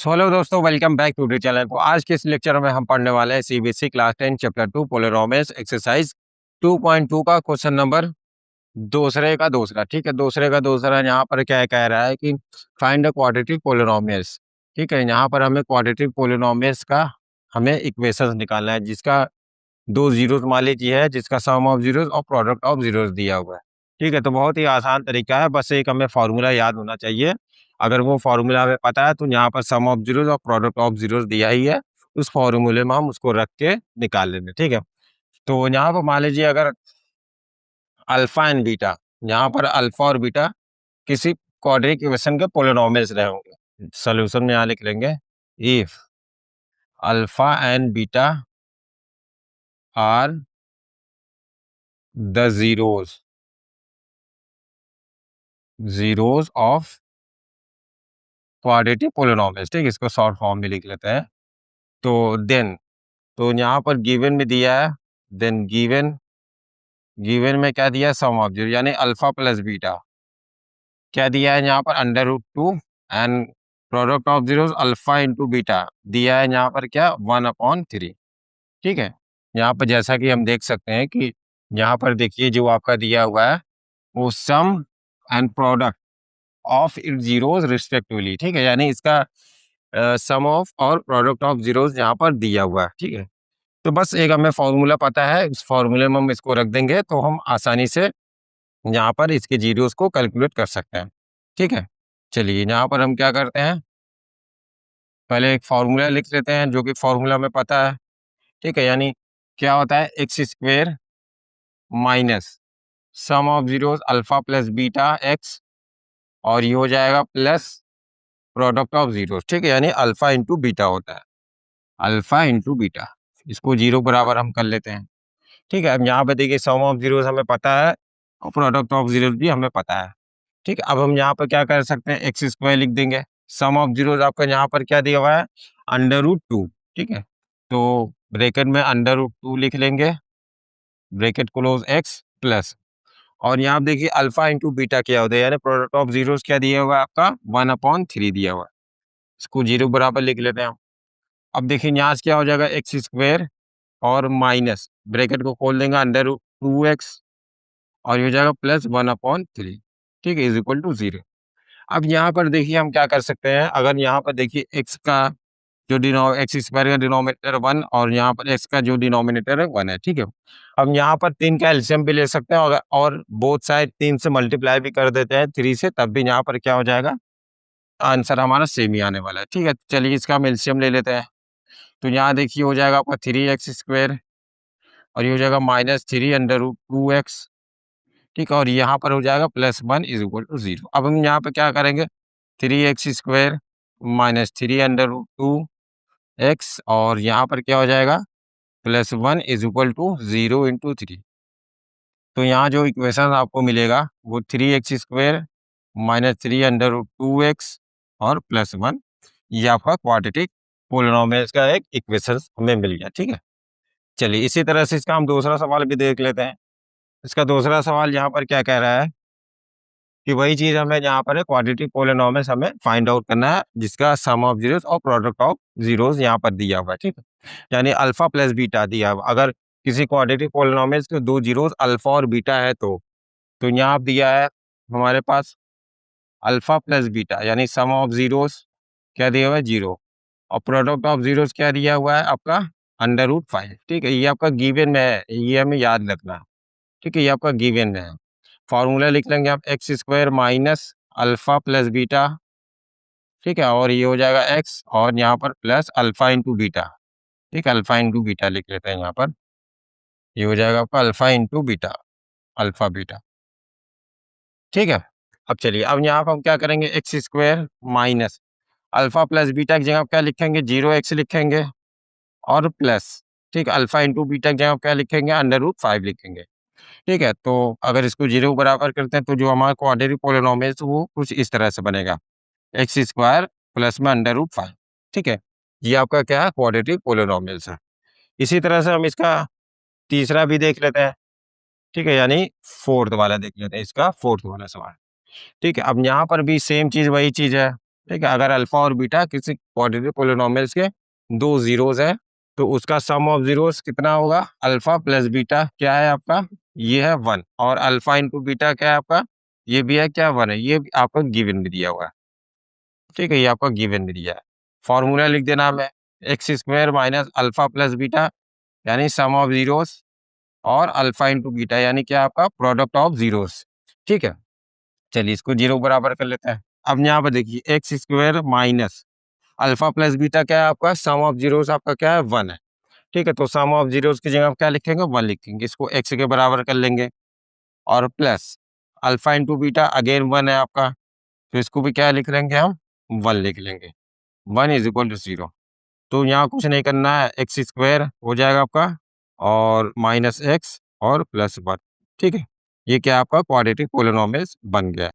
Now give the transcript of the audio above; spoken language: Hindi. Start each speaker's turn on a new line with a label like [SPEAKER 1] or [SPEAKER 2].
[SPEAKER 1] हेलो दोस्तों, welcome back to the channel. तो आज के इस लेक्चर में हम पढ़ने वाले हैं CBSE class 10 chapter 2 polynomials exercise 2.2 का क्वेश्चन नंबर दूसरे का दूसरा। ठीक है, दूसरे का दूसरा यहाँ पर क्या कह रहा है कि फाइंड द क्वाड्रेटिक पोलिनोमियल्स। ठीक है, यहाँ पर हमें क्वाड्रेटिक पोलिनोमियल्स का हमें इक्वेशंस निकालना है जिसका दो जीरोस मान लीजिए है, जिसका सम ऑफ जीरोस और प्रोडक्ट ऑफ जीरोस दिया हुआ है। ठीक है, तो बहुत ही आसान तरीका है, बस एक हमें फार्मूला याद होना चाहिए। अगर वो फार्मूला हमें पता है तो यहाँ पर सम ऑफ जीरोस और प्रोडक्ट ऑफ जीरोस दिया ही है, उस फार्मूले में हम उसको रख के निकाल लेंगे। ठीक है, तो यहाँ पर मान लीजिए अगर अल्फा एंड बीटा, यहाँ पर अल्फा और बीटा किसी क्वाड्रेटिक इक्वेशन के पोलिनोमियल्स रहे होंगे। सोल्यूशन में यहाँ लिख लेंगे if alpha and beta are the zeros of quadratic polynomials. ठीक है, इसको शॉर्ट फॉर्म में लिख लेते हैं। तो देन, तो यहाँ पर गिवन में दिया है, देन गिवन में क्या दिया है, सम ऑफ जीरो यानी अल्फा प्लस बीटा। क्या दिया है यहाँ पर, under root 2 and product of zeros alpha into beta दिया है यहाँ पर क्या, 1/3। ठीक है, यहाँ पर जैसा कि हम देख सकते हैं कि यहाँ पर देखिए जो आपका दिया हुआ है वो sum and product of it zeros respectively. ठीक है, यानी इसका सम ऑफ और प्रोडक्ट ऑफ जीरोस यहाँ पर दिया हुआ है। ठीक है, तो बस एक हमें फॉर्मूला पता है, उस फॉर्मूले में हम इसको रख देंगे तो हम आसानी से यहाँ पर इसके जीरोस को कैलकुलेट कर सकते हैं। ठीक है, चलिए यहाँ पर हम क्या करते हैं, पहले एक फॉर्मूला लिख लेते हैं जो कि फॉर्मूला हमें पता है। ठीक है, यानी क्या होता है, x square minus sum of zeros alpha plus beta x, और ये हो जाएगा प्लस प्रोडक्ट ऑफ जीरोस। ठीक है, यानी अल्फा इंटू बीटा होता है, अल्फा इंटू बीटा। इसको जीरो बराबर हम कर लेते हैं। ठीक है, अब यहाँ पे देखिए सम ऑफ जीरोस हमें पता है और प्रोडक्ट ऑफ जीरोस भी हमें पता है। ठीक है, अब हम यहाँ पर क्या कर सकते हैं, एक्स स्क्वायर लिख देंगे। सम ऑफ जीरोस आपका यहाँ पर क्या दिया हुआ है, अंडर रूट 2। ठीक है, तो ब्रैकेट में अंडर रूट 2 लिख लेंगे, ब्रैकेट क्लोज एक्स प्लस, और यहाँ आप देखिए अल्फा इंटू बीटा क्या होता है, यानी प्रोडक्ट ऑफ जीरोस क्या दिया हुआ है आपका, 1/3 दिया हुआ है। इसको जीरो बराबर लिख लेते हैं हम। अब देखिए यहाँ से क्या हो जाएगा, एक्स स्क्वायर और माइनस ब्रैकेट को खोल देंगे अंडर रूट 2x, और ये हो जाएगा प्लस 1/3। ठीक है, इज इक्वल टू 0। अब यहाँ पर देखिए हम क्या कर सकते हैं, अगर यहाँ पर देखिए एक्स का जो एक्स स्क्वायर का डिनोमिनेटर 1 और यहाँ पर एक्स का जो डिनोमिनेटर है 1 है। ठीक है, हम यहाँ पर 3 का एलसीएम भी ले सकते हैं, और बोथ साइड 3 से मल्टीप्लाई भी कर देते हैं 3 से, तब भी यहाँ पर क्या हो जाएगा, आंसर हमारा सेम ही आने वाला है। ठीक है, चलिए इसका हम एलसीएम ले लेते हैं। तो यहाँ देखिए हो जाएगा आपका 3x स्क्वायर, और ये हो जाएगा -3 √2x। ठीक है, और यहाँ पर हो जाएगा +1 इज इक्वल टू 0। अब हम यहाँ पे क्या करेंगे, 3x स्क्वायर -3 √2x, और यहाँ पर क्या हो जाएगा, +1 इज इक्वल टू 0 इंटू 3। तो यहाँ जो इक्वेशन आपको मिलेगा वो 3x स्क्वायर -3 √2x और +1, ये आपका क्वाड्रेटिक पोलिनोमियल्स का एक इक्वेशन हमें मिल गया। ठीक है, चलिए इसी तरह से इसका हम दूसरा सवाल भी देख लेते हैं। इसका दूसरा सवाल यहाँ पर क्या कह रहा है कि वही चीज हमें यहाँ पर क्वाड्रेटिक पोलिनोमियल्स हमें फाइंड आउट करना है जिसका सम ऑफ जीरोस और प्रोडक्ट ऑफ जीरोस यहाँ पर दिया हुआ है। ठीक है, यानी अल्फा प्लस बीटा दिया हुआ। अगर किसी क्वाड्रेटिक पोलिनोमियल्स के दो जीरोस अल्फा और बीटा है तो यहाँ दिया है हमारे पास अल्फा प्लस बीटा, यानी सम ऑफ जीरोस क्या दिया हुआ है, 0, और प्रोडक्ट ऑफ जीरोस क्या दिया हुआ है आपका, √5। ठीक है, ये आपका गिवन में है, ये हमें याद रखना है। ठीक है, ये आपका गिवन में है। फॉर्मूला लिख लेंगे आप, x square minus alpha plus beta. ठीक है, और ये हो जाएगा एक्स, और यहाँ पर प्लस अल्फा इंटू बीटा। ठीक है, अल्फा इंटू बीटा लिख लेते हैं यहाँ पर, ये हो जाएगा आपका alpha into beta, alpha beta. ठीक है, अब चलिए अब यहाँ पर हम क्या करेंगे, x square minus alpha plus beta की जगह क्या लिखेंगे, 0x लिखेंगे, और प्लस, ठीक है, अल्फा इंटू बीटा की जगह क्या लिखेंगे, √5 लिखेंगे। ठीक है, तो अगर इसको 0 बराबर करते हैं तो जो हमारा क्वाड्रेटिक पोलिनोमियल्स वो कुछ इस तरह से बनेगा, एक्स स्क्वायर प्लस में √5। ठीक है, ये आपका क्या है, क्वाड्रेटिक पोलिनोमियल्स है। इसी तरह से हम इसका तीसरा भी देख लेते हैं। ठीक है, यानी फोर्थ वाला देख लेते हैं, इसका फोर्थ वाला सवाल। ठीक है, अब यहाँ पर भी सेम चीज वही चीज है, ठीक है। अगर अल्फा और बीटा किसी क्वाड्रेटिक पोलिनोमियल्स के 2 ज़ीरोज़ है, तो उसका सम ऑफ ज़ीरोज़ कितना होगा? अल्फा प्लस बीटा क्या है आपका? ये है 1 और अल्फा इंटू बीटा क्या है आपका? ये भी है क्या? 1 है। ये भी आपको गिवन में दिया हुआ है। ठीक है, ये आपका गिवन में दिया है। फॉर्मूला लिख देना हमें x square minus alpha plus beta यानी सम ऑफ ज़ीरोज़ और अल्फा इंटू बीटा यानी क्या आपका? Product of zeros. ठीक है। चलिए इसको 0 बराबर कर लेते हैं। अब यहाँ पर देखिए x square minus alpha plus beta क्या है आपका? सम ऑफ ज़ीरोज़ आपका क्या है? 1 है। ठीक है, तो सम ऑफ ज़ीरोज़ की जगह आप क्या लिखेंगे? 1 लिखेंगे। इसको एक्स के बराबर कर लेंगे और plus alpha into beta again 1 है आपका, तो इसको भी क्या लिख लेंगे हम? 1 लिख लेंगे। 1 इज़ इक्वल टू 0। तो यहाँ कुछ नहीं करना है, एक्स स्क्वायर हो जाएगा आपका और माइनस एक्स और प्लस 1। ठीक है, ये क्या आपका क्वाड्रेटिक पोलिनोमियल्स बन गया।